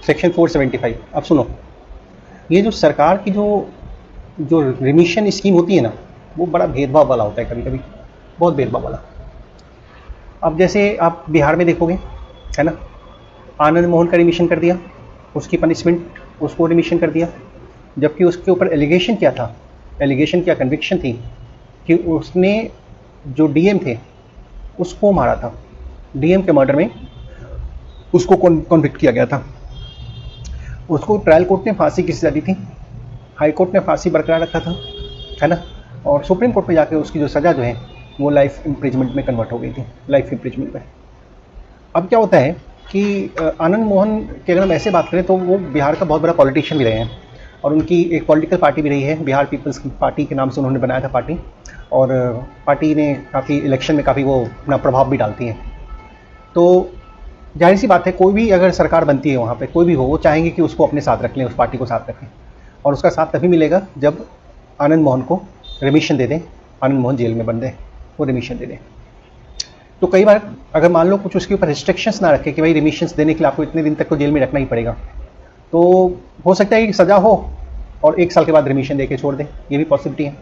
Section 475। अब सुनो, ये जो सरकार की जो जो रिमिशन स्कीम होती है ना, वो बड़ा भेदभाव वाला होता है, कभी कभी बहुत भेदभाव वाला। अब जैसे आप बिहार में देखोगे, है ना, आनंद मोहन का रिमिशन कर दिया, उसकी पनिशमेंट, उसको रिमिशन कर दिया, जबकि उसके ऊपर एलिगेशन क्या था, एलिगेशन क्या, कन्विक्शन थी कि उसने जो डीएम थे उसको मारा था, डीएम के मर्डर में उसको कॉन्विक्ट किया गया था। उसको ट्रायल कोर्ट ने फांसी की सजा दी थी, हाई कोर्ट ने फांसी बरकरार रखा था, है ना, और सुप्रीम कोर्ट में जाकर उसकी जो सज़ा जो है वो लाइफ इम्प्रिजमेंट में कन्वर्ट हो गई थी, लाइफ इम्प्रिजमेंट में। अब क्या होता है कि आनंद मोहन की अगर हम ऐसे बात करें तो वो बिहार का बहुत बड़ा पॉलिटिशियन भी रहे हैं, और उनकी एक पॉलिटिकल पार्टी भी रही है, बिहार पीपल्स पार्टी के नाम से उन्होंने बनाया था पार्टी, और पार्टी ने काफ़ी इलेक्शन में काफ़ी वो अपना प्रभाव भी डालती है। तो जाहिर सी बात है, कोई भी अगर सरकार बनती है वहाँ पे, कोई भी हो, वो चाहेंगे कि उसको अपने साथ रख लें, उस पार्टी को साथ रखें, और उसका साथ तभी मिलेगा जब आनंद मोहन को रिमिशन दे दें, आनंद मोहन जेल में बंद है, वो रिमिशन दे दें। तो कई बार अगर मान लो कुछ उसके ऊपर रिस्ट्रिक्शंस ना रखे कि भाई रिमिशंस देने के लिए आपको इतने दिन तक तो जेल में रखना ही पड़ेगा, तो हो सकता है कि सज़ा हो और 1 साल के बाद रिमिशन दे के छोड़ दें, ये भी पॉसिबिलिटी है।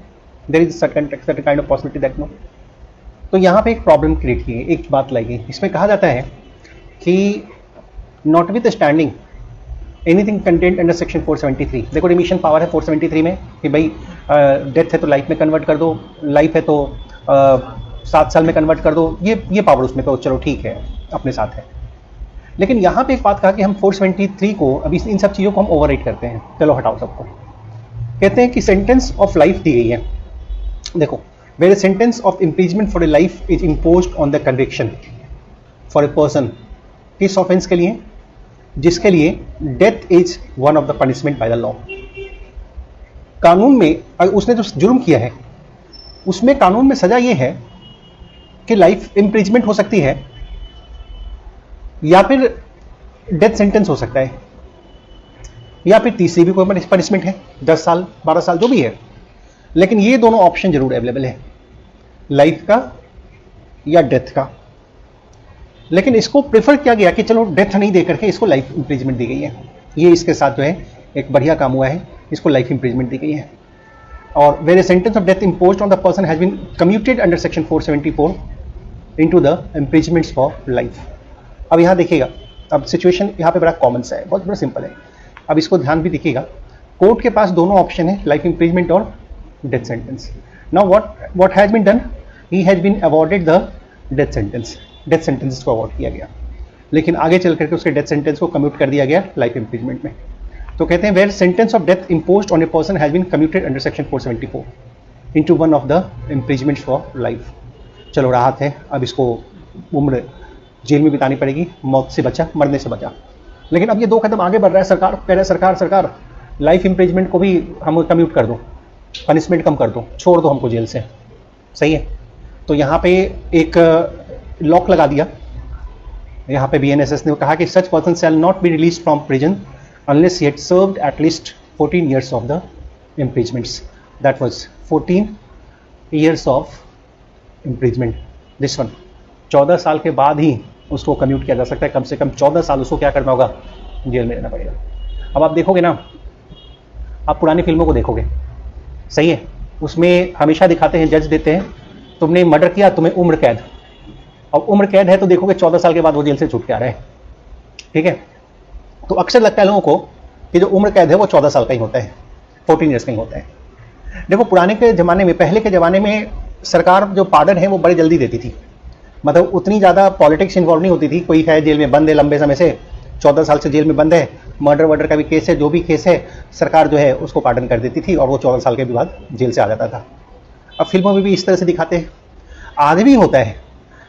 There is certain kind of possibility that no. तो यहाँ पे एक प्रॉब्लम क्रिएट की है, एक बात लाई गई, इसमें कहा जाता है कि not with standing anything content under section 473। देखो रिमिशन पावर है 473 में कि भाई डेथ है तो लाइफ में कन्वर्ट कर दो, लाइफ है तो 7 साल में कन्वर्ट कर दो, ये पावर उसमें, तो चलो ठीक है, अपने साथ है। लेकिन यहाँ पे एक बात कहा कि हम 473 को, अभी इन सब चीज़ों को हम ओवरराइड करते हैं, चलो हटाओ सबको। कहते हैं कि सेंटेंस ऑफ लाइफ दी गई है, देखो, where sentence of imprisonment for a life is imposed on the conviction for a person, किस ऑफेंस के लिए, जिसके लिए death is one of the punishment by the law. कानून में उसने जो जुर्म किया है उसमें कानून में सजा ये है कि लाइफ इम्प्रीजमेंट हो सकती है या फिर डेथ सेंटेंस हो सकता है, या फिर तीसरी भी कोई पनिशमेंट है, 10 साल 12 साल जो भी है, लेकिन ये दोनों ऑप्शन जरूर अवेलेबल है, लाइफ का या डेथ का। लेकिन इसको प्रेफर किया गया कि चलो डेथ नहीं दे करके इसको लाइफ इम्प्रीजमेंट दी गई है, ये इसके साथ जो है एक बढ़िया काम हुआ है, इसको लाइफ इम्प्रीजमेंट दी गई है। और where a sentence of death imposed on the person has been commuted under section 474 into the imprisonments for life. अब यहाँ देखिएगा, अब सिचुएशन यहाँ पे बड़ा कॉमन सा है, बहुत बड़ा सिंपल है। अब इसको ध्यान भी देखिएगा, कोर्ट के पास दोनों ऑप्शन है, लाइफ इम्प्रीजमेंट और death sentence. Now what has been done, he has been awarded the death sentence, death sentence को अवॉर्ड किया गया, लेकिन आगे चल करके उसके डेथ सेंटेंस को कम्यूट कर दिया गया लाइफ इम्प्रीजमेंट में। तो कहते हैं where sentence of death imposed on a person has been commuted under section 474 into one of the imprisonments for life. चलो राहत है, अब इसको उम्र जेल में बितानी पड़ेगी, मौत से बचा, मरने से बचा। लेकिन अब ये 2 कदम आगे बढ़ रहा है, सरकार कह रहा है, सरकार लाइफ इम्प्रीजमेंट को भी हम कम्यूट कर दो, पनिशमेंट कम कर दो, छोड़ दो हमको जेल से, सही है। तो यहाँ पे एक लॉक लगा दिया, यहाँ पे BNSS ने कहा कि such person shall not be released from prison unless he had served at least 14 years of the imprisonments, that was 14 years of imprisonment, this one 14 साल के बाद ही उसको कम्यूट किया जा सकता है, कम से कम 14 साल उसको क्या करना होगा, जेल में रहना पड़ेगा। अब आप देखोगे ना, आप पुरानी फिल्मों को देखोगे, सही है, उसमें हमेशा दिखाते हैं, जज देते हैं, तुमने मर्डर किया, तुम्हें उम्र कैद। अब उम्र कैद है तो देखोगे 14 साल के बाद वो जेल से छूट के आ रहे हैं, ठीक है। तो अक्सर लगता है लोगों को कि जो उम्र कैद है वो 14 साल का ही होता है, 14 years का ही होता है। देखो पुराने के ज़माने में, पहले के ज़माने में सरकार जो पार्डन है वो बड़े जल्दी देती थी, मतलब उतनी ज़्यादा पॉलिटिक्स इन्वॉल्व नहीं होती थी। कोई है जेल में बंद है लंबे समय से, 14 साल से जेल में बंद है, मर्डर वर्डर का भी केस है, जो भी केस है, सरकार जो है उसको पार्डन कर देती थी और वो 14 साल के बाद जेल से आ जाता था। अब फिल्मों में भी इस तरह से दिखाते हैं, आज भी होता है,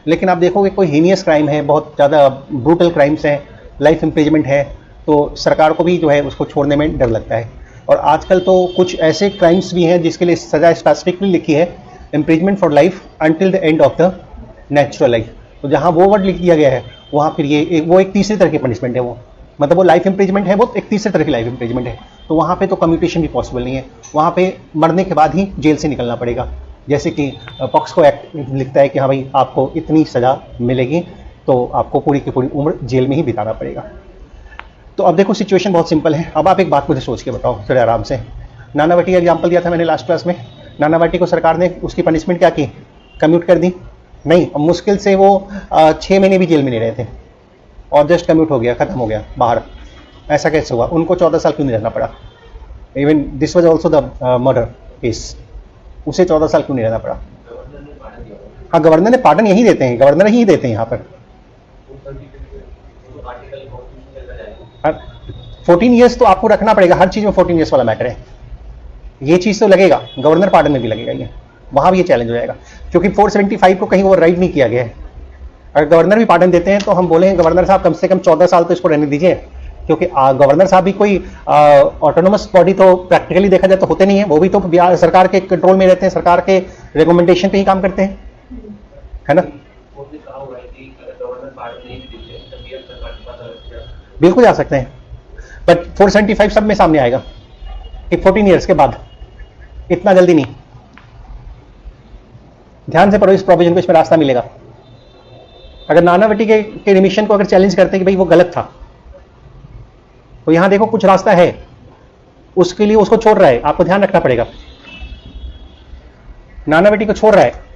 लेकिन आप देखोगे कोई हीनियस क्राइम है, बहुत ज़्यादा ब्रूटल क्राइम्स हैं, लाइफ इम्प्रिजमेंट है, तो सरकार को भी जो है उसको छोड़ने में डर लगता है। और आजकल तो कुछ ऐसे क्राइम्स भी हैं जिसके लिए सज़ा स्पेसिफिकली लिखी है, imprisonment for life until the end of the natural life. तो जहाँ वो वर्ड लिख दिया गया है वहाँ फिर वो एक तीसरी तरह की पनिशमेंट है, वो मतलब वो लाइफ इम्प्रिजमेंट है, वो एक तीसरे तरह की लाइफ इम्प्रिजमेंट है। तो वहाँ पे तो कम्यूटेशन भी पॉसिबल नहीं है, वहाँ पे मरने के बाद ही जेल से निकलना पड़ेगा। जैसे कि पॉक्सो एक्ट लिखता है कि हाँ भाई आपको इतनी सज़ा मिलेगी, तो आपको पूरी की पूरी उम्र जेल में ही बिताना पड़ेगा। तो अब देखो सिचुएशन बहुत सिंपल है। अब आप एक बात मुझे सोच के बताओ थोड़े आराम से। नानावटी का एग्जाम्पल दिया था मैंने लास्ट क्लास में। नानावटी को सरकार ने उसकी पनिशमेंट क्या की, कम्यूट कर दी? नहीं, मुश्किल से वो 6 महीने भी जेल में नहीं रहे थे और जस्ट कम्यूट हो गया, खत्म हो गया बाहर। ऐसा कैसे हुआ? उनको 14 साल क्यों नहीं रहना पड़ा? Even this was also the murder case, उसे 14 साल क्यों नहीं रहना पड़ा? हाँ, गवर्नर ने पार्डन यही देते हैं, गवर्नर ही देते हैं यहाँ पर। 14 ईयर्स तो आपको रखना पड़ेगा, हर चीज में 14 ईयर्स वाला मैटर है। ये चीज तो लगेगा, गवर्नर पार्डन में भी लगेगा, ये वहां भी ये चैलेंज हो जाएगा, क्योंकि 475 को कहीं ओवर राइड नहीं किया गया है। अगर गवर्नर भी पार्डन देते हैं तो हम बोलेंगे गवर्नर साहब कम से कम 14 साल तो इसको रहने दीजिए, क्योंकि गवर्नर साहब भी कोई ऑटोनोमस बॉडी तो प्रैक्टिकली देखा जाए तो होते नहीं है, वो भी तो सरकार के कंट्रोल में रहते हैं, सरकार के रिकमेंडेशन पे ही काम करते हैं, है ना? बिल्कुल जा सकते हैं, बट 475 सब में सामने आएगा कि 14 ईयर्स के बाद, इतना जल्दी नहीं। ध्यान से पढ़ो इस प्रोविजन को, इसमें रास्ता मिलेगा। अगर नानावटी के रिमिशन को अगर चैलेंज करते कि भाई वो गलत था, तो यहां देखो कुछ रास्ता है, उसके लिए उसको छोड़ रहा है, आपको ध्यान रखना पड़ेगा। नानावटी को छोड़ रहा है,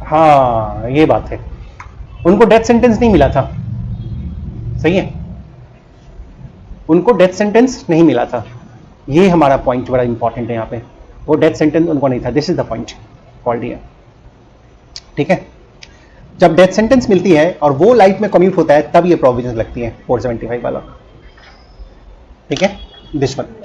हाँ ये बात है, उनको डेथ सेंटेंस नहीं मिला था, सही है, उनको डेथ सेंटेंस नहीं मिला था। ये हमारा पॉइंट बड़ा इंपॉर्टेंट है यहाँ पे, वो डेथ सेंटेंस उनको नहीं था। This is the point called here, ठीक है? जब डेथ सेंटेंस मिलती है और वो लाइफ में कम्यूट होता है, तब ये प्रोविजन लगती है 475 वाला, ठीक है? This one.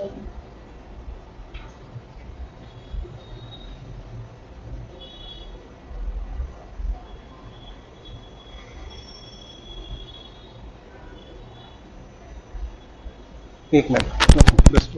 एक मिनट बस,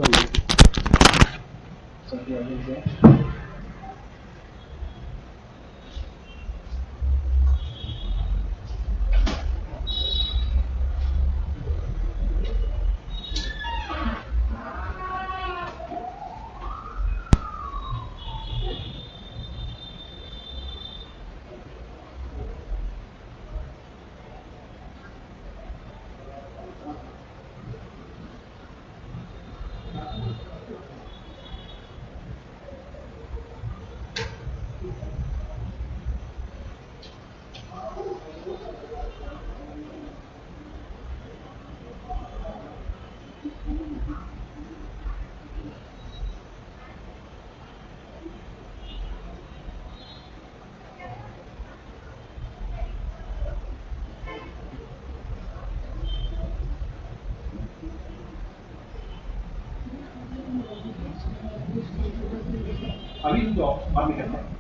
अभी तो बाद में करते हैं।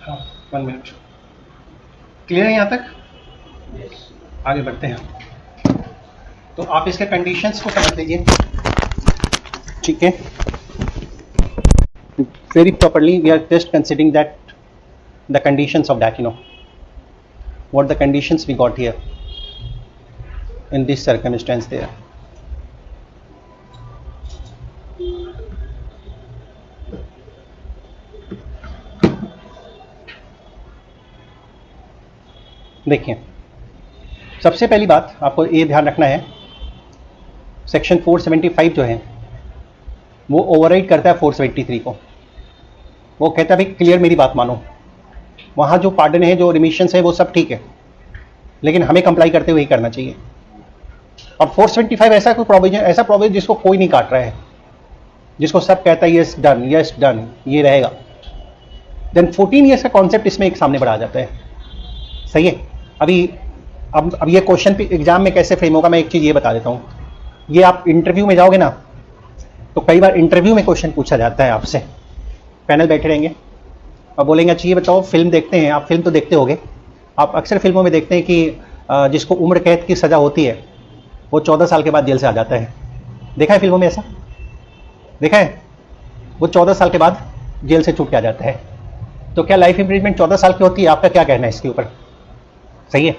हाँ 1 मिनट, क्लियर है यहाँ तक? आगे बढ़ते हैं। तो आप इसके कंडीशंस को समझ लीजिए, ठीक है? Very properly we are just considering that the conditions of that, you know what the conditions we got here in this circumstance there. देखिए, सबसे पहली बात आपको ये ध्यान रखना है, सेक्शन 475 जो है वो ओवरराइड करता है 473 को। वो कहता है भाई क्लियर मेरी बात मानो, वहाँ जो पार्डन है, जो रिमिशंस है, वो सब ठीक है, लेकिन हमें कंप्लाई करते हुए ही करना चाहिए, अब 475 ऐसा कोई प्रोविजन, ऐसा प्रोविजन जिसको कोई नहीं काट रहा है, जिसको सब कहता है यस डन, यस डन, ये रहेगा, देन 14 ईयर्स का कॉन्सेप्ट इसमें एक सामने बढ़ा जाता है। सही है। अभी अब ये क्वेश्चन एग्जाम में कैसे फ्रेम होगा, मैं एक चीज ये बता देता हूँ। ये आप इंटरव्यू में जाओगे ना, तो कई बार इंटरव्यू में क्वेश्चन पूछा जाता है आपसे, पैनल बैठे रहेंगे और बोलेंगे अच्छा ये बताओ, फिल्म देखते हैं आप, फिल्म तो देखते होगे आप, अक्सर फिल्मों में देखते हैं कि जिसको उम्र कैद की सज़ा होती है वो 14 साल के बाद जेल से आ जाता है। देखा है फिल्मों में ऐसा? देखा है? वो 14 साल के बाद जेल से छूट के आ जाता है। तो क्या लाइफ इंप्रिजमेंट 14 साल की होती है? आपका क्या कहना है इसके ऊपर? सही है।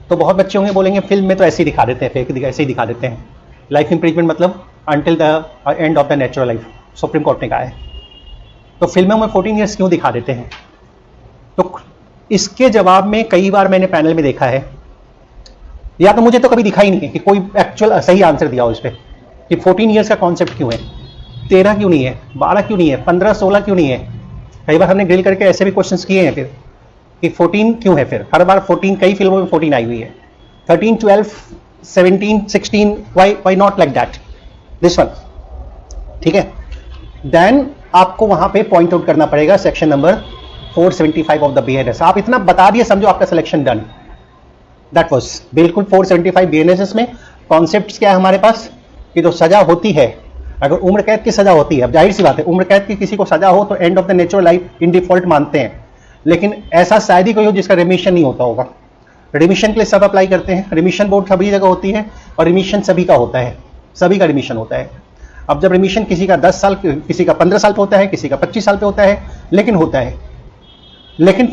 तो बहुत बच्चे होंगे बोलेंगे फिल्म में तो ऐसे ही दिखा देते हैं, फेक ऐसे ही दिखा देते हैं, लाइफ इंप्रिजमेंट मतलब until the end of the natural life, supreme court ने कहा है। तो फिल्मों में 14 ईयर्स क्यों दिखा देते हैं? तो इसके जवाब में कई बार मैंने पैनल में देखा है, या तो मुझे तो कभी दिखा ही नहीं है कि कोई एक्चुअल सही आंसर दिया हो इस पर कि 14 ईयर्स का कॉन्सेप्ट क्यों है, 13 क्यों नहीं है, 12 क्यों नहीं है, 15, 16 क्यों नहीं है। कई बार हमने ग्रिल करके ऐसे भी क्वेश्चंस किए हैं फिर कि 14 क्यों है, फिर हर बार 14, कई फिल्मों में 14 आई हुई है, 13, 12, 17, 16, why not like that this one. ठीक है। देन आपको वहां पे पॉइंट आउट करना पड़ेगा section number 475 of the BNS. आप इतना बता दिए, समझो आपका सिलेक्शन डन। दैट वाज बिल्कुल 475 बीएनएस में कॉन्सेप्ट्स क्या है हमारे पास कि जो सजा होती है, अगर उम्र कैद की सजा होती है, अब जाहिर सी बात है उम्र कैद की किसी को सजा हो तो end of the natural life in default मानते हैं, लेकिन ऐसा शायद ही कोई हो जिसका रिमिशन नहीं होता होगा। रिमिशन के लिए सब अप्लाई करते हैं, रिमिशन बोर्ड सभी जगह होती है और रिमिशन सभी का होता है, सभी का रिमिशन होता है। अब जब रिमिशन किसी का 10 साल, किसी का 15 साल पे होता है, किसी का 25 साल पे होता है, लेकिन होता है। लेकिन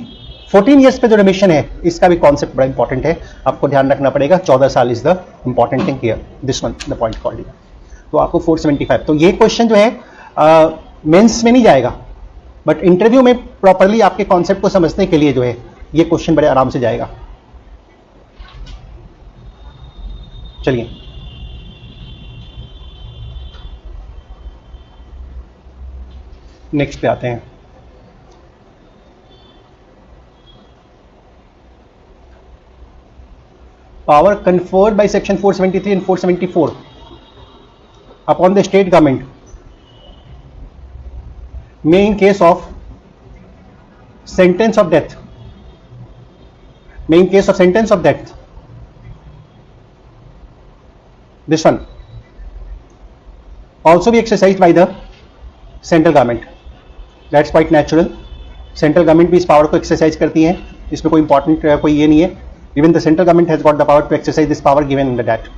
14 ईयर्स पे जो रिमिशन है इसका भी कॉन्सेप्ट बड़ा इंपॉर्टेंट है, आपको ध्यान रखना पड़ेगा। 14 साल is the important thing here, this one the point called. तो आपको 475, तो ये क्वेश्चन जो है मेंस में नहीं जाएगा, बट इंटरव्यू में प्रॉपरली आपके कॉन्सेप्ट को समझने के लिए जो है ये क्वेश्चन बड़े आराम से जाएगा। चलिए नेक्स्ट पे आते हैं। Power conferred by section 473 and 474 upon the state government may in case of sentence of death, this one also be exercised by the central government. That's quite natural. Central government भी इस power को exercise करती है, इसमें कोई important कोई ये नहीं है। Even the central government has got the power to exercise this power given in the Act.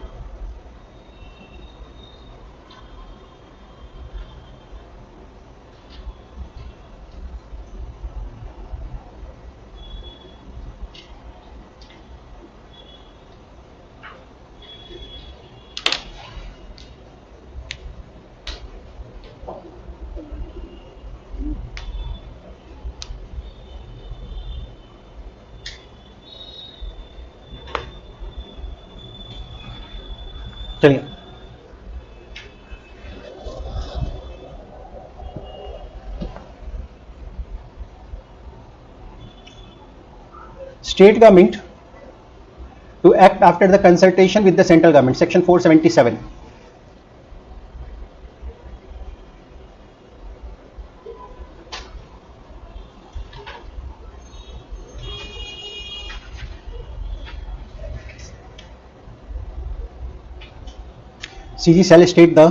चलिए state government to act after the consultation with the central government, section 477। CG shall state the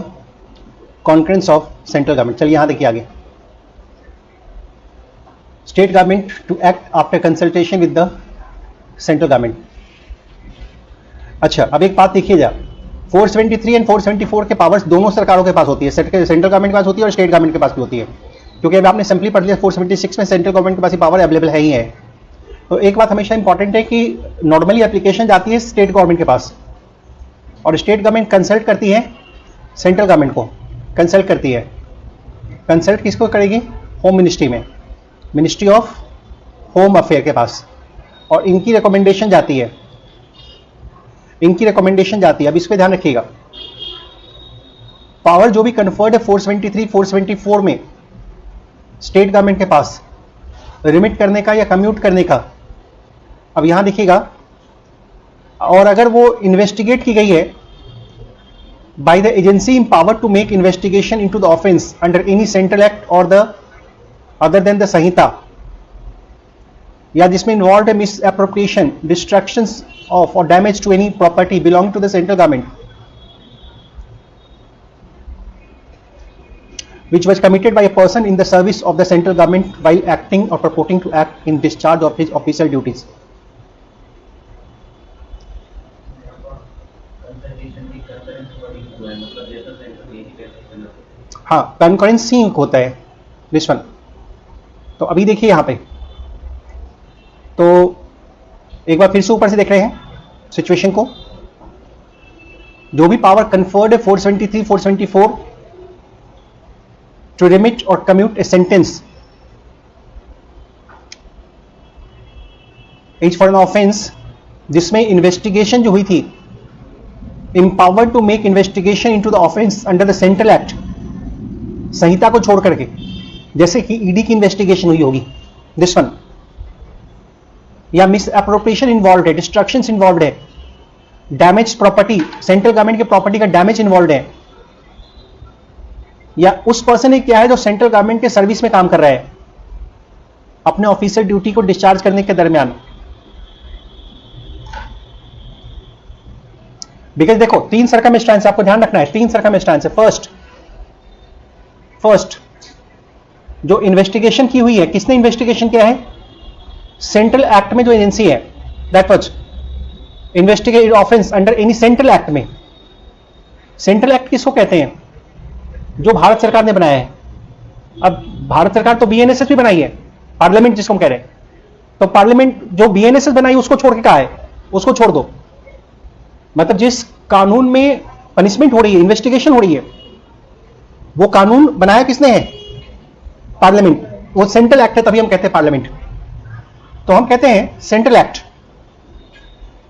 concurrence of central government। चलिए यहां देखिए आगे, state government to act after consultation with the central government. अच्छा अब एक बात देखिए जा, 473 एंड 474 के पावर्स दोनों सरकारों के पास होती है, सेंट्रल गवर्नमेंट के पास होती है और स्टेट गवर्नमेंट के पास भी होती है, क्योंकि अब आपने सिंपली पढ़ लिया 476 में सेंट्रल गवर्नमेंट के पास पावर अवेलेबल है ही है। तो एक बात हमेशा इंपॉर्टेंट है कि नॉर्मली एप्लीकेशन जाती है स्टेट गवर्नमेंट के पास और स्टेट गवर्नमेंट कंसल्ट करती है सेंट्रल गवर्नमेंट को, कंसल्ट करती है। कंसल्ट किसको करेगी? होम मिनिस्ट्री में, मिनिस्ट्री ऑफ होम अफेयर के पास, और इनकी रिकमेंडेशन जाती है, अब इस पे ध्यान रखिएगा। पावर जो भी कन्फर्ड है 473, 474 में स्टेट गवर्नमेंट के पास रिमिट करने का या कम्यूट करने का, अब यहां देखिएगा और अगर वो इन्वेस्टिगेट की गई है by the agency empowered to make investigation into the offence under any central act or the other than the संहिता, या जिसमें involved है misappropriation, destructions of or damage to any property belonging to the central government which was committed by a person in the service of the central government while acting or purporting to act in discharge of his official duties. हाँ, concurrency होता है this one. तो अभी देखिए यहां पे, तो एक बार फिर से ऊपर से देख रहे हैं सिचुएशन को। जो भी पावर कन्फर्ड है 473 474 टू रिमिट और commute a sentence is for an offence, जिसमें इन्वेस्टिगेशन जो हुई थी, empowered to make investigation into the offense under the central act, संहिता को छोड़ करके, जैसे कि ईडी की इन्वेस्टिगेशन हुई होगी दिस वन, या मिस एप्रोप्रिएशन इन्वॉल्व है, डिस्ट्रक्शंस इन्वॉल्व है, डैमेज प्रॉपर्टी, सेंट्रल गवर्नमेंट की प्रॉपर्टी का डैमेज इन्वॉल्व है, या उस पर्सन ने क्या है जो सेंट्रल गवर्नमेंट के सर्विस में काम कर रहा है अपने ऑफिशियल ड्यूटी को डिस्चार्ज करने के दरमियान। बिकॉज देखो 3 सर्कमस्टेंस आपको ध्यान रखना है, 3 सर्कमस्टेंस है। फर्स्ट जो इन्वेस्टिगेशन की हुई है, किसने इन्वेस्टिगेशन किया है? सेंट्रल एक्ट में जो एजेंसी है, that was investigate offence under any central act में। सेंट्रल एक्ट किसको कहते हैं? जो भारत सरकार ने बनाया है। अब भारत सरकार तो बीएनएसएस भी बनाई है, पार्लियामेंट जिसको हम कह रहे हैं, तो पार्लियामेंट जो बीएनएसएस बनाई उसको छोड़ के कहा है उसको छोड़ दो। मतलब जिस कानून में पनिशमेंट हो रही है, इन्वेस्टिगेशन हो रही है, वो कानून बनाया किसने है? पार्लियामेंट। वो सेंट्रल एक्ट है, तभी हम कहते हैं पार्लियामेंट। तो हम कहते हैं सेंट्रल एक्ट।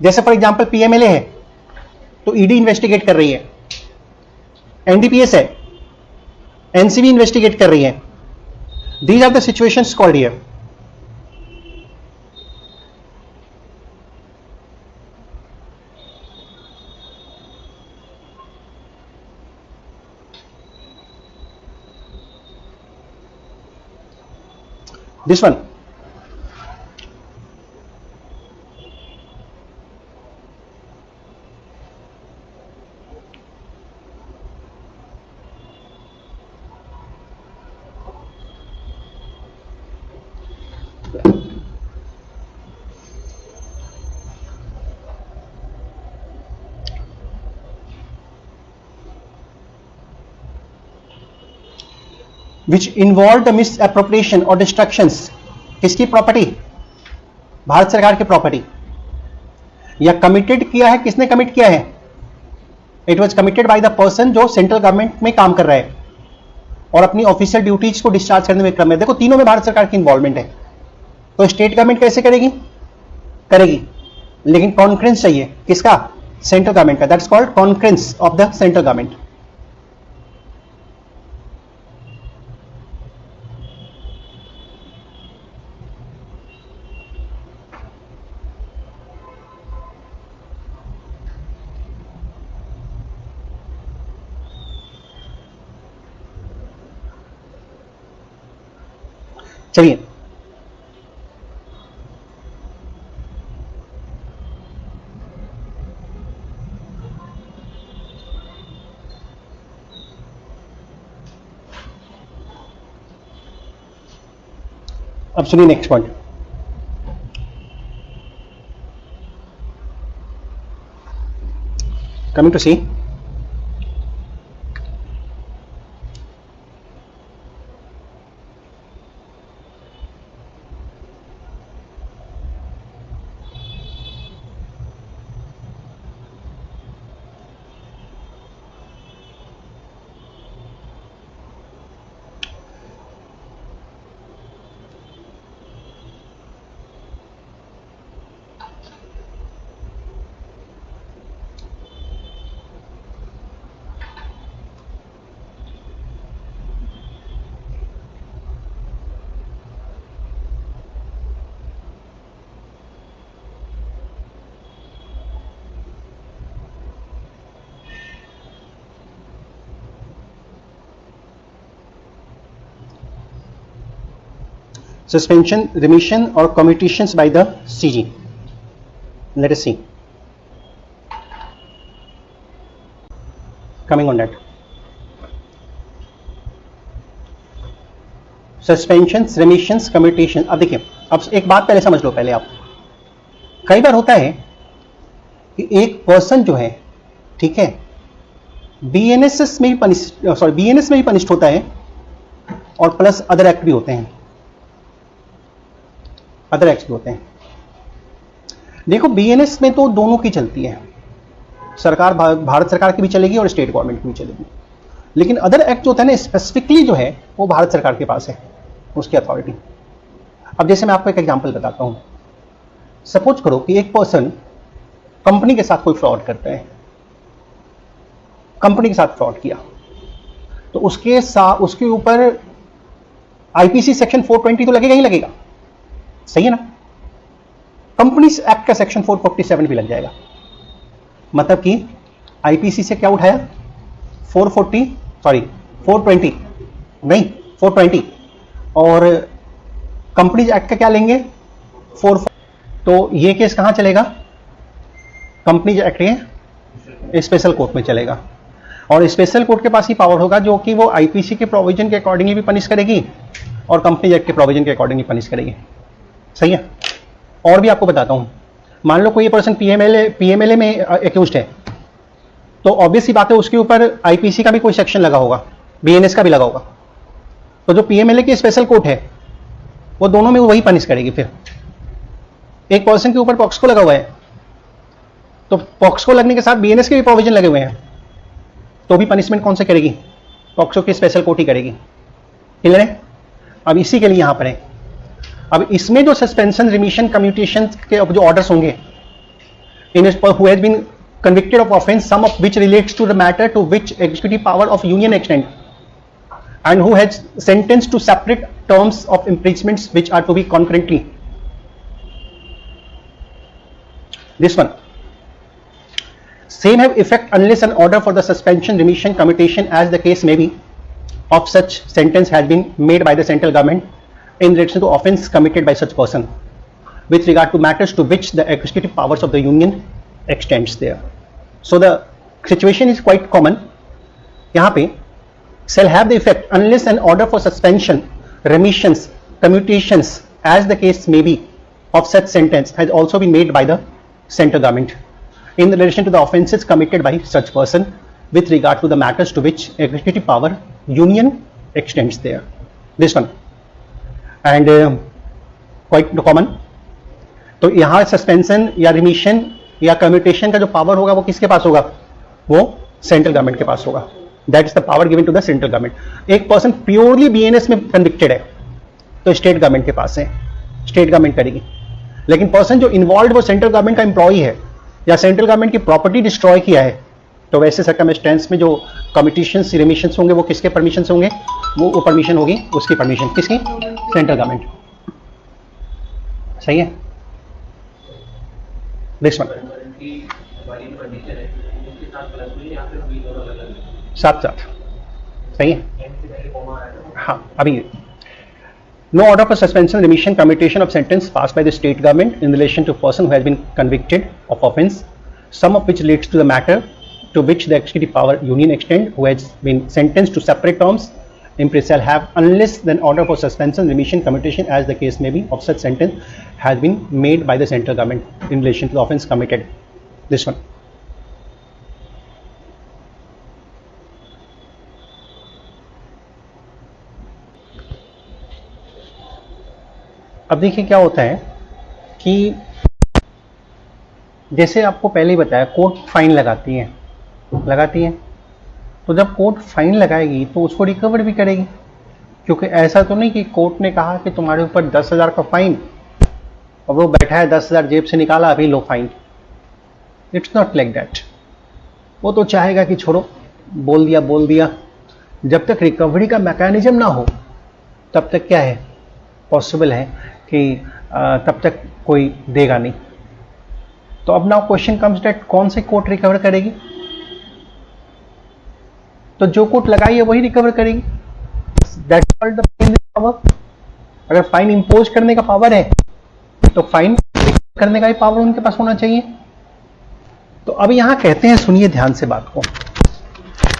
जैसे फॉर एग्जांपल पीएमएलए है तो ईडी इन्वेस्टिगेट कर रही है, एनडीपीएस है, एनसीबी इन्वेस्टिगेट कर रही है। These are the situations called here. This one, which involved the misappropriation or destructions, किसकी प्रॉपर्टी? भारत सरकार की प्रॉपर्टी। या कमिटेड किया है, किसने कमिट किया है? It was committed by the person जो सेंट्रल गवर्नमेंट में काम कर रहा है और अपनी ऑफिशियल ड्यूटीज को डिस्चार्ज करने में क्रम में। देखो तीनों में भारत सरकार की इन्वॉल्वमेंट है। तो स्टेट गवर्नमेंट कैसे करेगी? लेकिन कॉन्फ्रेंस चाहिए किसका? सेंट्रल गवर्नमेंट का। That's called conference of the central government. चलिए अब सुनिए next point. Coming to C, suspension, remission or commutations by the CG. Let us see. Coming on that. Suspensions, remissions, commutations. अब देखिए, अब एक बात पहले समझ लो पहले आप. कई बार होता है कि एक पर्सन जो है, ठीक है, बीएनएस में भी पनिश्ड होता है और प्लस अदर एक्ट भी होते हैं. अदर एक्ट भी होते हैं. देखो बीएनएस में तो दोनों की चलती है, सरकार, भारत सरकार की भी चलेगी और स्टेट गवर्नमेंट की भी चलेगी. लेकिन अदर एक्ट जो होता है ना, स्पेसिफिकली जो है वो भारत सरकार के पास है, उसकी अथॉरिटी. अब जैसे मैं आपको एक एग्जांपल बताता हूं. सपोज करो कि एक पर्सन कंपनी के साथ कोई फ्रॉड करता है, कंपनी के साथ फ्रॉड किया, तो उसके ऊपर आईपीसी सेक्शन 420 तो लगेगा ही लगेगा, सही है ना. कंपनीज एक्ट का सेक्शन 447 भी लग जाएगा. मतलब कि आईपीसी से क्या उठाया, 420 नहीं 420, और कंपनीज एक्ट का क्या लेंगे 4. तो ये केस कहां चलेगा, कंपनीज एक्ट के स्पेशल कोर्ट में चलेगा. और स्पेशल कोर्ट के पास ही पावर होगा जो कि वो आईपीसी के प्रोविजन के अकॉर्डिंगली भी पनिश करेगी और कंपनीज एक्ट के प्रोविजन के अकॉर्डिंगली पनिश करेगी. सही है. और भी आपको बताता हूं. मान लो कोई पर्सन पीएमएलए में एक्यूज्ड है, तो ऑब्वियस सी बात है उसके ऊपर आईपीसी का भी कोई सेक्शन लगा होगा, बीएनएस का भी लगा होगा. तो जो पीएमएलए की स्पेशल कोर्ट है वो दोनों में वही पनिश करेगी. फिर एक पर्सन के ऊपर पॉक्सको लगा हुआ है, तो पॉक्सको लगने के साथ बीएनएस के भी प्रोविजन लगे हुए हैं, तो भी पनिशमेंट कौन से करेगी, पॉक्सो की स्पेशल कोर्ट ही करेगी. क्लियर है. अब इसी के लिए यहां पर है. अब इसमें जो सस्पेंशन, रिमिशन, कम्यूटेशन के जो ऑर्डर्स होंगे, in who has been convicted of offense, some of which relates to the matter to which executive power of union extend, and who has sentenced to separate terms of imprisonments which are to be concurrently. This one, same have effect unless an order for the suspension, remission, commutation as the case may be of such sentence has been made by the central government in relation to offense committed by such person with regard to matters to which the executive powers of the union extends there. So the situation is quite common. यहाँ पे shall have the effect unless an order for suspension, remissions, commutations as the case may be of such sentence has also been made by the central government in relation to the offences committed by such person with regard to the matters to which executive power union extends there. This one and quite common. तो यहाँ suspension या remission या commutation का जो power होगा वो किसके पास होगा, वो सेंट्रल गवर्नमेंट के पास होगा. That is the power given to the central government. एक पर्सन प्योरली बीएनएस में कन्विक्टेड है तो स्टेट गवर्नमेंट के पास है, स्टेट गवर्नमेंट करेगी. लेकिन पर्सन जो इन्वॉल्व वो सेंट्रल गवर्नमेंट का एम्प्लॉई है या सेंट्रल गवर्नमेंट की प्रॉपर्टी डिस्ट्रॉय किया है, तो वैसे सर्कमस्टेंस में जो कम्यूटेशन, रिमिशन होंगे वो किसके परमिशन से होंगे, वो परमिशन होगी उसकी परमिशन किसकी, सेंट्रल गवर्नमेंट. सही है. दिस वन साथ साथ सही है. हाँ अभी no order for suspension, remission, commutation of sentence pass by the state government in relation to person who has been convicted of offense, some of which relates to the matter to which the executive power union extend, who has been sentenced to separate terms impress shall have unless then order for suspension, remission, commutation as the case may be of such sentence has been made by the central government in relation to the offence committed. This one. अब देखिए क्या होता है कि जैसे आपको पहले ही बताया कोर्ट फाइन लगाती है, तो जब कोर्ट फाइन लगाएगी तो उसको रिकवर भी करेगी, क्योंकि ऐसा तो नहीं कि कोर्ट ने कहा कि तुम्हारे ऊपर 10,000 का फाइन और वो बैठा है 10,000 जेब से निकाला अभी लो fine. It's not like that. वो तो चाहेगा कि छोड़ो, बोल दिया. जब तक रिकवरी का मैकेनिज्म ना हो तब तक क्या है, पॉसिबल है कि तब तक कोई देगा नहीं. तो अब नाउ क्वेश्चन कम्स दैट कौन से कोर्ट रिकवर करेगी, तो जो कोर्ट लगाई है वही रिकवर करेगी. That's called the power. अगर फाइन इंपोज करने का पावर है तो फाइन करने का भी पावर उनके पास होना चाहिए। तो अब यहां कहते हैं, सुनिए ध्यान से बात को,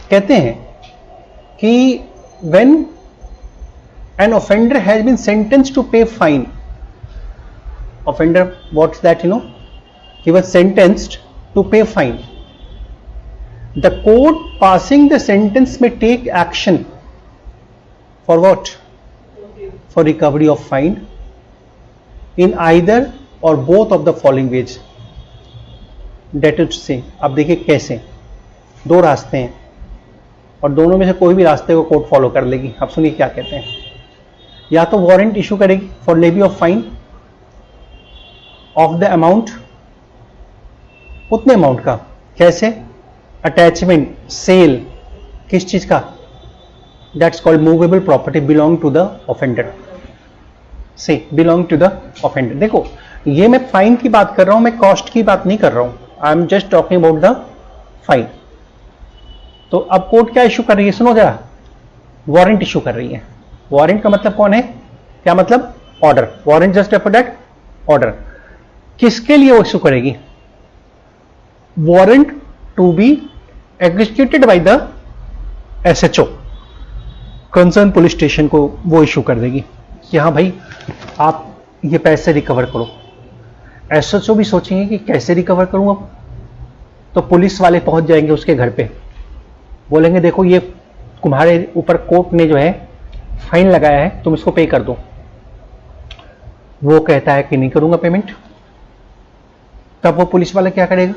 कहते हैं कि when an offender has been sentenced to pay fine, offender what's that, he was sentenced to pay fine. The court passing the sentence may take action for what? For recovery of fine in either or both of the following ways. That is to say, अब देखिए कैसे, दो रास्ते हैं और दोनों में से कोई भी रास्ते को कोर्ट फॉलो कर लेगी। अब सुनिए क्या कहते हैं। या तो वारंट इशू करेगी for levy of fine of the amount, उतने अमाउंट का, कैसे? अटैचमेंट, सेल, किस चीज का? That's called movable property belong to the offender, से बिलोंग टू द ऑफेंडर। देखो ये मैं फाइन की बात कर रहा हूं, मैं कॉस्ट की बात नहीं कर रहा हूं, I am just talking about the fine. तो अब कोर्ट क्या इशू कर रही है, सुनो जरा, वारंट इशू कर रही है। वारंट का मतलब कौन है, क्या मतलब? Order. Warrant just for that order. किसके लिए वो इशू करेगी? Warrant to be executed by the SHO, concern police station को वो इशू कर देगी कि हाँ भाई आप ये पैसे रिकवर करो। एसएचओ भी सोचेंगे कि कैसे रिकवर करूंगा, तो पुलिस वाले पहुंच जाएंगे उसके घर पे, बोलेंगे देखो ये तुम्हारे ऊपर कोर्ट ने जो है फाइन लगाया है, तुम इसको पे कर दो। वो कहता है कि नहीं करूंगा पेमेंट, तब वो पुलिस वाला क्या करेगा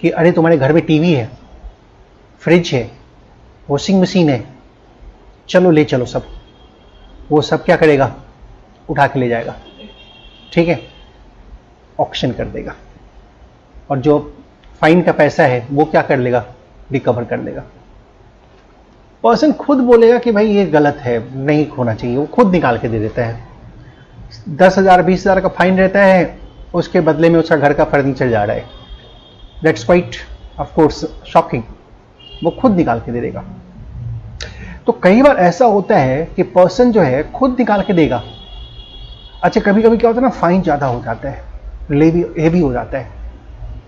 कि अरे तुम्हारे घर में टीवी है, फ्रिज है, वॉशिंग मशीन है, चलो ले चलो सब। वो सब क्या करेगा, उठा के ले जाएगा, ठीक है, ऑक्शन कर देगा, और जो फाइन का पैसा है वो क्या कर लेगा, रिकवर कर लेगा। पर्सन खुद बोलेगा कि भाई ये गलत है, नहीं होना चाहिए, वो खुद निकाल के दे देता है। 10,000 20,000 का फाइन रहता है, उसके बदले में उसका घर का फर्नीचर जा रहा है। That's quite of course shocking, वो खुद निकाल के दे देगा। तो कई बार ऐसा होता है कि पर्सन जो है खुद निकाल के देगा। अच्छा कभी कभी क्या होता है ना, फाइन ज्यादा हो जाता है, हेवी हो जाता है,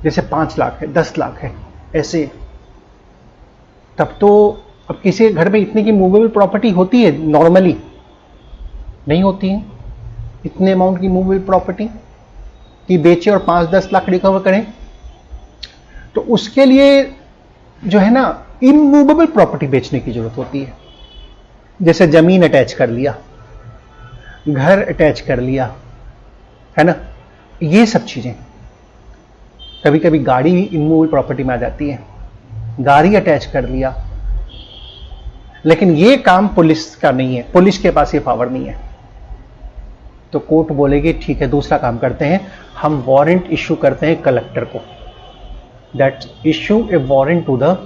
जैसे 5 लाख है, 10 लाख है, ऐसे। तब तो अब किसी घर में इतने की मूवेबल प्रॉपर्टी होती है, नॉर्मली नहीं होती है इतने अमाउंट की मूवेबल प्रॉपर्टी कि बेचे और 5-10 लाख रिकवर करें। तो उसके लिए जो है ना इमूवेबल प्रॉपर्टी बेचने की जरूरत होती है। जैसे जमीन अटैच कर लिया, घर अटैच कर लिया, है ना, ये सब चीजें। कभी कभी गाड़ी भी इमूवेबल प्रॉपर्टी में आ जाती है, गाड़ी अटैच कर लिया। लेकिन ये काम पुलिस का नहीं है, पुलिस के पास ये पावर नहीं है। तो कोर्ट बोलेगी ठीक है, दूसरा काम करते हैं, हम वारंट इशू करते हैं कलेक्टर को, that issue a warrant to the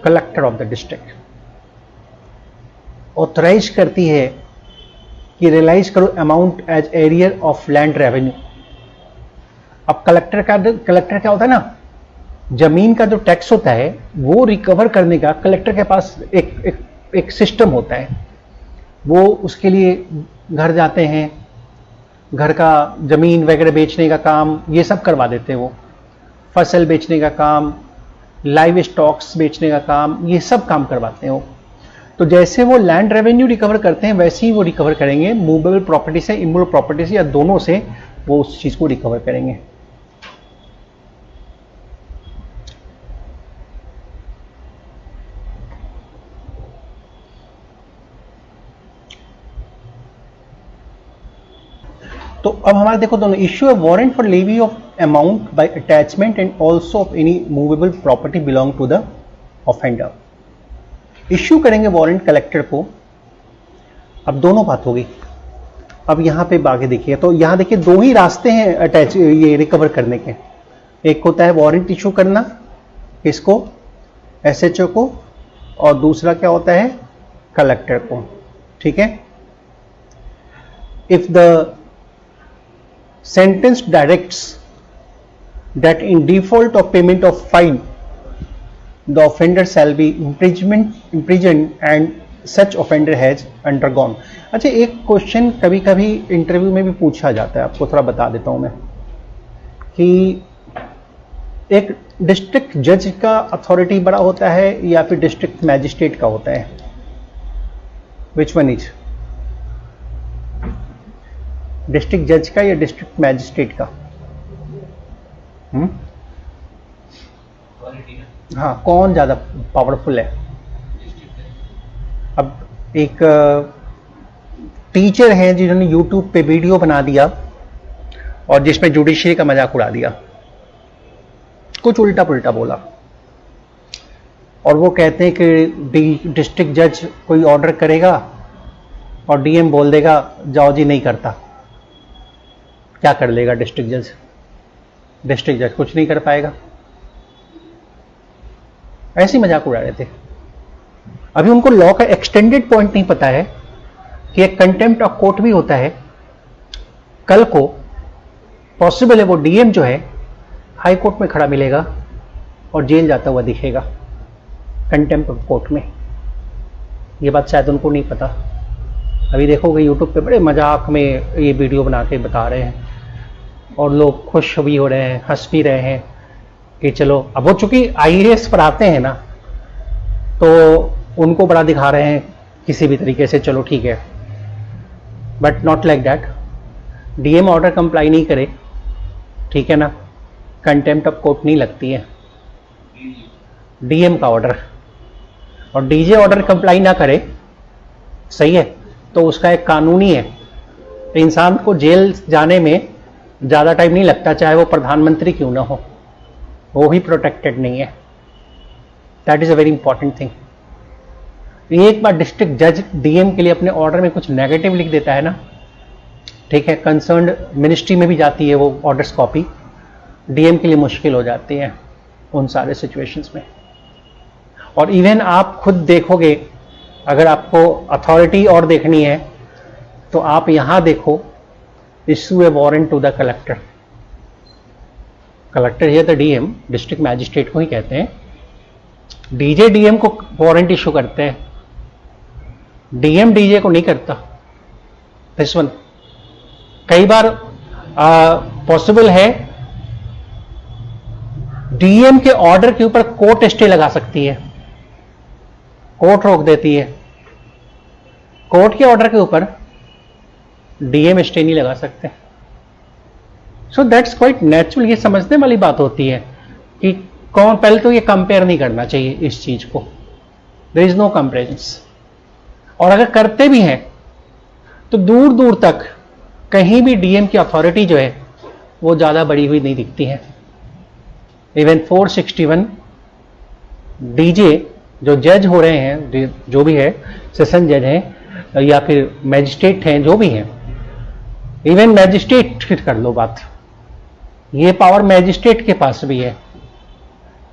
collector of the district. Authorise करती है कि रियलाइज करो amount as arrear of land revenue. अब कलेक्टर क्या होता है ना, जमीन का जो टैक्स होता है वो रिकवर करने का कलेक्टर के पास एक सिस्टम होता है। वो उसके लिए घर जाते हैं, घर का जमीन वगैरह बेचने का काम ये सब करवा देते हैं, वो फसल बेचने का काम, लाइव स्टॉक्स बेचने का काम, ये सब काम करवाते हैं वो। तो जैसे वो लैंड रेवेन्यू रिकवर करते हैं वैसे ही वो रिकवर करेंगे मूवेबल प्रॉपर्टी से, इमूवेबल प्रॉपर्टी से, या दोनों से वो उस चीज को रिकवर करेंगे। तो अब हमारे देखो दोनों, issue a warrant for levy of amount by attachment and also of any movable property belong to the offender. Issue करेंगे वारंट कलेक्टर को। अब दोनों बात होगी। अब यहां पे आगे देखिए, तो यहां देखिए दो ही रास्ते हैं अटैच ये रिकवर करने के। एक होता है वारंट इशू करना, किसको, एसएचओ को, और दूसरा क्या होता है, कलेक्टर को, ठीक है। If the sentence directs that in default of payment of fine the offender shall be imprisoned and such offender has undergone. अच्छा, एक क्वेश्चन कभी कभी इंटरव्यू में भी पूछा जाता है, आपको थोड़ा बता देता हूं मैं, कि एक डिस्ट्रिक्ट जज का अथॉरिटी बड़ा होता है या फिर डिस्ट्रिक्ट मैजिस्ट्रेट का होता है? Which one is? डिस्ट्रिक्ट जज का या डिस्ट्रिक्ट मैजिस्ट्रेट का? हाँ, कौन ज्यादा पावरफुल है? अब एक टीचर हैं जिन्होंने यूट्यूब पे वीडियो बना दिया और जिसमें जुडिशरी का मजाक उड़ा दिया, कुछ उल्टा पुल्टा बोला, और वो कहते हैं कि डिस्ट्रिक्ट जज कोई ऑर्डर करेगा और डीएम बोल देगा जाओ जी, नहीं करता। क्या कर लेगा डिस्ट्रिक्ट जज? डिस्ट्रिक्ट जज कुछ नहीं कर पाएगा। ऐसी मजाक उड़ा रहे थे। अभी उनको लॉ का एक्सटेंडेड पॉइंट नहीं पता है कि एक कंटेम्प्ट ऑफ कोर्ट भी होता है। कल को पॉसिबल है वो डीएम जो है हाई कोर्ट में खड़ा मिलेगा और जेल जाता हुआ दिखेगा कंटेम्प्ट ऑफ कोर्ट में। ये बात शायद उनको नहीं पता। अभी देखोगे यूट्यूब पे बड़े मजाक में ये वीडियो बना के बता रहे हैं और लोग खुश भी हो रहे हैं, हंस भी रहे हैं कि चलो। अब वो चूंकि आईएएस पर आते हैं ना, तो उनको बड़ा दिखा रहे हैं किसी भी तरीके से, चलो ठीक है, but not like that. DM order comply नहीं करे, ठीक है ना, कंटेम्प्ट ऑफ कोर्ट नहीं लगती है। डीएम का ऑर्डर और डीजे ऑर्डर कंप्लाई ना करे, सही है, तो उसका एक कानूनी है, इंसान को जेल जाने में ज़्यादा टाइम नहीं लगता, चाहे वो प्रधानमंत्री क्यों ना हो, वो भी प्रोटेक्टेड नहीं है। That is a very important thing. एक बार डिस्ट्रिक्ट जज डीएम के लिए अपने ऑर्डर में कुछ नेगेटिव लिख देता है ना, ठीक है, कंसर्न्ड मिनिस्ट्री में भी जाती है वो ऑर्डर्स कॉपी, डीएम के लिए मुश्किल हो जाती है उन सारे सिचुएशंस में। और इवन आप खुद देखोगे, अगर आपको अथॉरिटी और देखनी है तो आप यहां देखो, issue a warrant to the collector. Collector है तो डीएम, डिस्ट्रिक्ट मैजिस्ट्रेट को ही कहते हैं। डीजे डीएम को वारंट इशू करते हैं, डीएम डीजे को नहीं करता। दिस वन कई बार पॉसिबल है, डीएम के ऑर्डर के ऊपर कोर्ट स्टे लगा सकती है, कोर्ट रोक देती है। कोर्ट के ऑर्डर के ऊपर डीएम स्टे नहीं लगा सकते। So that's quite natural. ये समझने वाली बात होती है कि कौन, पहले तो ये कंपेयर नहीं करना चाहिए इस चीज को, देयर इज नो कंपेरिजन। और अगर करते भी हैं तो दूर दूर तक कहीं भी डीएम की अथॉरिटी जो है वो ज्यादा बढ़ी हुई नहीं दिखती है। इवन 461 डीजे जो जज हो रहे हैं, जो भी है, सेशन जज हैं या फिर मैजिस्ट्रेट हैं, जो भी हैं, इवन मैजिस्ट्रेट कर लो बात, ये पावर मैजिस्ट्रेट के पास भी है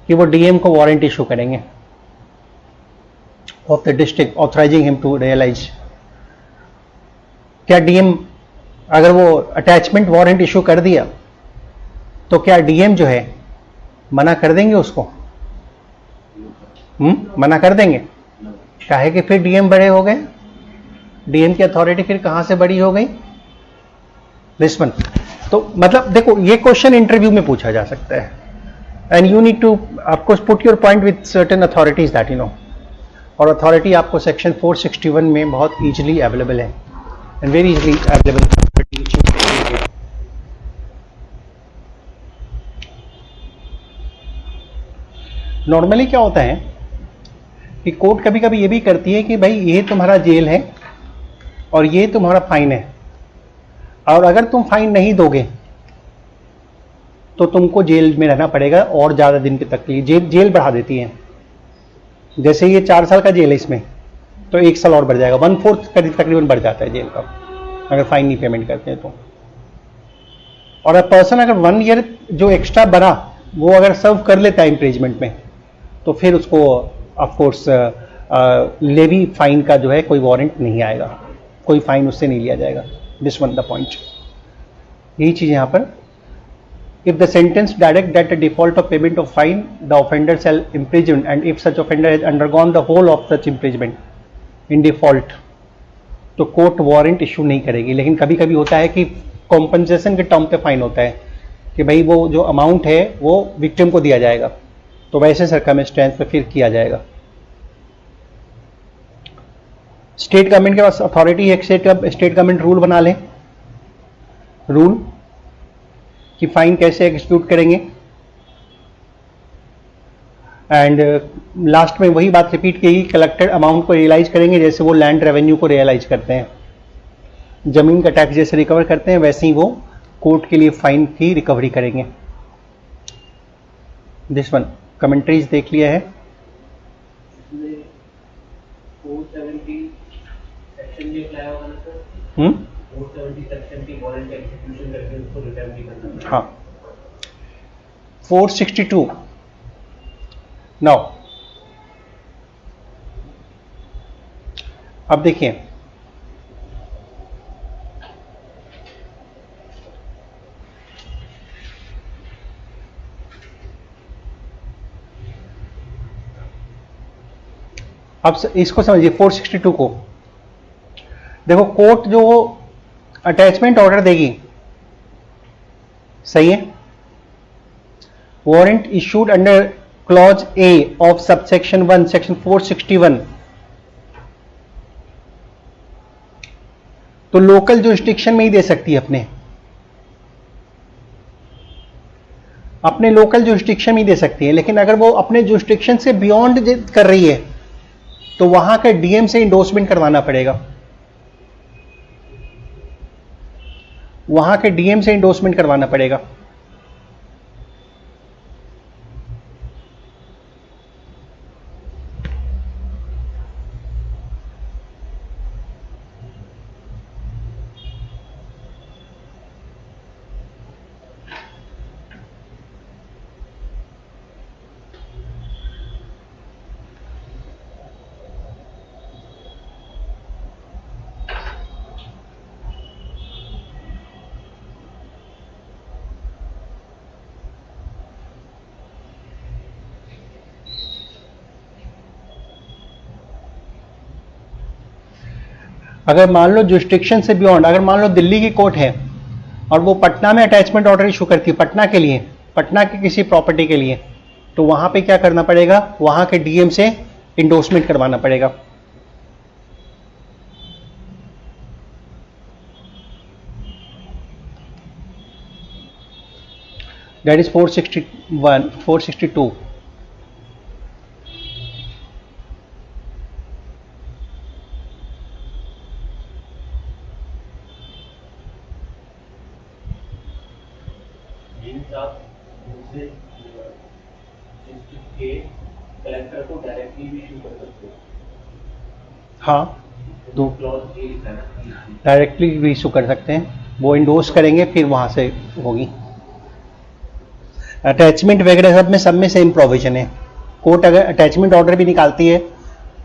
कि वो डीएम को वारंट इशू करेंगे of the district, authorising him to realise. क्या डीएम, अगर वो अटैचमेंट वारंट इशू कर दिया तो क्या डीएम जो है मना कर देंगे उसको? मना कर देंगे? काहे कि फिर डीएम बड़े हो गए, डीएम की अथॉरिटी फिर कहां से बड़ी हो गई? This one. तो मतलब देखो, ये क्वेश्चन इंटरव्यू में पूछा जा सकता है, एंड यू नीड टू आपको put your point with certain authorities that you no. और अथॉरिटी आपको सेक्शन 461 में बहुत इजीली अवेलेबल है, and very easily available. Normally क्या होता है कि कोर्ट कभी कभी ये भी करती है कि भाई ये तुम्हारा जेल है और ये तुम्हारा फाइन है, और अगर तुम फाइन नहीं दोगे तो तुमको जेल में रहना पड़ेगा और ज्यादा दिन तक के लिए। जेल बढ़ा देती है। जैसे ये 4 साल का जेल है, इसमें तो 1 साल और बढ़ जाएगा, 1/4 करीब तकरीबन बढ़ जाता है जेल का, अगर फाइन नहीं पेमेंट करते हैं तो। और अ पर्सन अगर 1 ईयर जो एक्स्ट्रा बना वो अगर सर्व कर लेता है इम्प्रेजमेंट में, तो फिर उसको ऑफकोर्स लेवी फाइन का जो है कोई वारंट नहीं आएगा, कोई फाइन उससे नहीं लिया जाएगा। This one the point. यही चीज यहां पर, if the sentence direct that the default of payment of fine the offender shall imprison, and if such offender has undergone the whole of such imprisonment, in default, तो court warrant issue नहीं करेगी। लेकिन कभी कभी होता है कि compensation के टर्म पे फाइन होता है कि भाई वो जो अमाउंट है वो विक्टिम को दिया जाएगा, तो वैसे सर्कमस्टेंस पे फिर किया जाएगा। स्टेट गवर्नमेंट के पास अथॉरिटी है, स्टेट गवर्नमेंट रूल बना ले, रूल कि फाइन कैसे एग्जीक्यूट करेंगे। एंड लास्ट में वही बात रिपीट की, कलेक्टेड अमाउंट को रियलाइज करेंगे जैसे वो लैंड रेवेन्यू को रियलाइज करते हैं, जमीन का टैक्स जैसे रिकवर करते हैं वैसे ही वो कोर्ट के लिए फाइन की रिकवरी करेंगे। दिस वन कमेंट्रीज देख लिया है। 470 सेक्शन भी अप्लाई होगा ना सर? 470 सेक्शन की वारंट एग्जीक्यूशन करके उसको रिटर्न भी करना है। हाँ 462 नाउ अब देखिए, अब इसको समझिए 462 को। देखो कोर्ट जो अटैचमेंट ऑर्डर देगी, सही है, warrant issued under clause A of subsection 1 section 461, तो लोकल जुरिस्डिक्शन में ही दे सकती है, अपने लोकल जुरिस्डिक्शन में ही दे सकती है। लेकिन अगर वो अपने जुरिस्डिक्शन से बियॉन्ड कर रही है तो वहां के डीएम से इंडोर्समेंट करवाना पड़ेगा, वहां के डीएम से इंडोर्समेंट करवाना पड़ेगा। अगर मान लो जुरिस्डिक्शन से बियॉन्ड, अगर मान लो दिल्ली की कोर्ट है और वो पटना में अटैचमेंट ऑर्डर इशू करती है पटना के लिए, पटना की किसी प्रॉपर्टी के लिए, तो वहां पे क्या करना पड़ेगा, वहां के डीएम से इंडोर्समेंट करवाना पड़ेगा। That is 461 462। के कलेक्टर को डायरेक्टली भी इशू कर सकते हो। हाँ तो क्लॉज ए लिखा है, डायरेक्टली भी इशू कर सकते हैं, वो इंडोर्स करेंगे फिर वहां से होगी। अटैचमेंट वगैरह सब में सेम प्रोविजन है। कोर्ट अगर अटैचमेंट ऑर्डर भी निकालती है,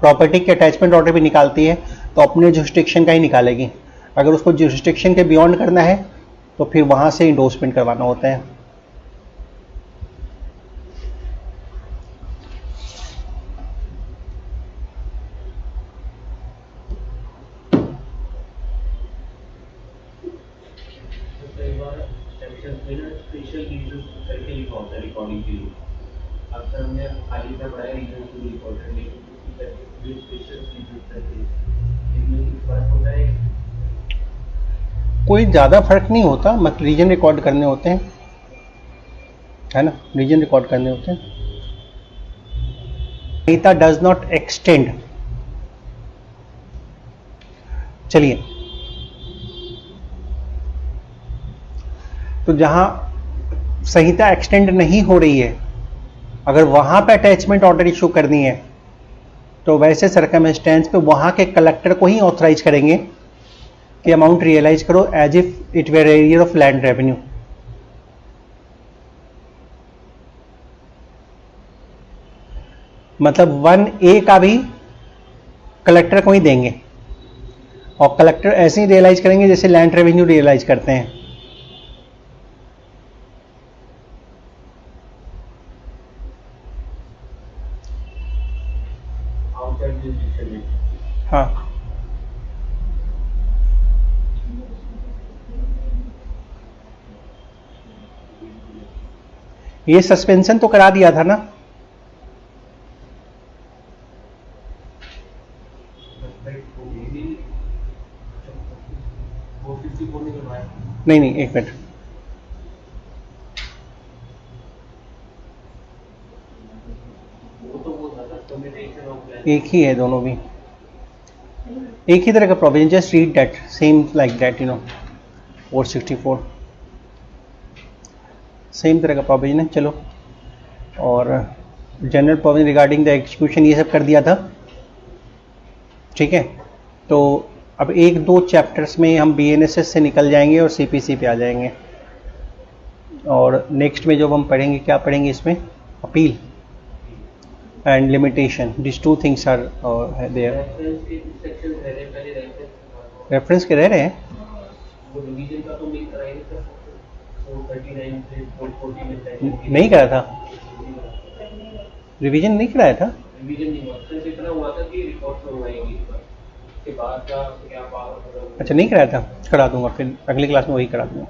प्रॉपर्टी के अटैचमेंट ऑर्डर भी निकालती है, तो अपने जुरिस्डिक्शन का ही निकालेगी। अगर उसको जुरिस्डिक्शन के बियॉन्ड करना है तो फिर वहां से इंडोर्समेंट करवाना होता है। स्पेशल रीजन करके लिखा होता है रिकॉर्डिंग के लिए। अक्सर हमने खाली में पढ़ा है रीजन टू रिकॉर्डेड, लेकिन स्पेशल रीजन करके इनमें कुछ फर्क होता है? कोई ज्यादा फर्क नहीं होता, मतलब रीजन रिकॉर्ड करने होते हैं, है ना, रीजन रिकॉर्ड करने होते हैं। संहिता डज नॉट एक्सटेंड। चलिए, तो जहां संहिता एक्सटेंड नहीं हो रही है, अगर वहां पे अटैचमेंट ऑर्डर इशू करनी है तो वैसे सर्कमस्टेंस पे वहां के कलेक्टर को ही ऑथराइज करेंगे कि अमाउंट रियलाइज करो as if it were arrear of land revenue. मतलब 1A का भी कलेक्टर को ही देंगे, और कलेक्टर ऐसे ही रियलाइज करेंगे जैसे लैंड रेवेन्यू रियलाइज करते हैं। हाँ, ये सस्पेंशन तो करा दिया था ना? नहीं नहीं, एक मिनट, एक ही है दोनों भी, एक ही तरह का provision, just read that same like that, you no 464 same तरह का प्रोविजन है। चलो, और general provision regarding the execution ये सब कर दिया था, ठीक है। तो अब एक दो चैप्टर्स में हम BNSS से निकल जाएंगे और CPC पे आ जाएंगे, और नेक्स्ट में जब हम पढ़ेंगे, क्या पढ़ेंगे इसमें, appeal and limitation, this two things are there. Reference के रह रहे हैं, नहीं कराया था, रिवीजन नहीं कराया था। अच्छा, नहीं कराया था, करा दूंगा फिर अगली क्लास में, वही करा दूंगा।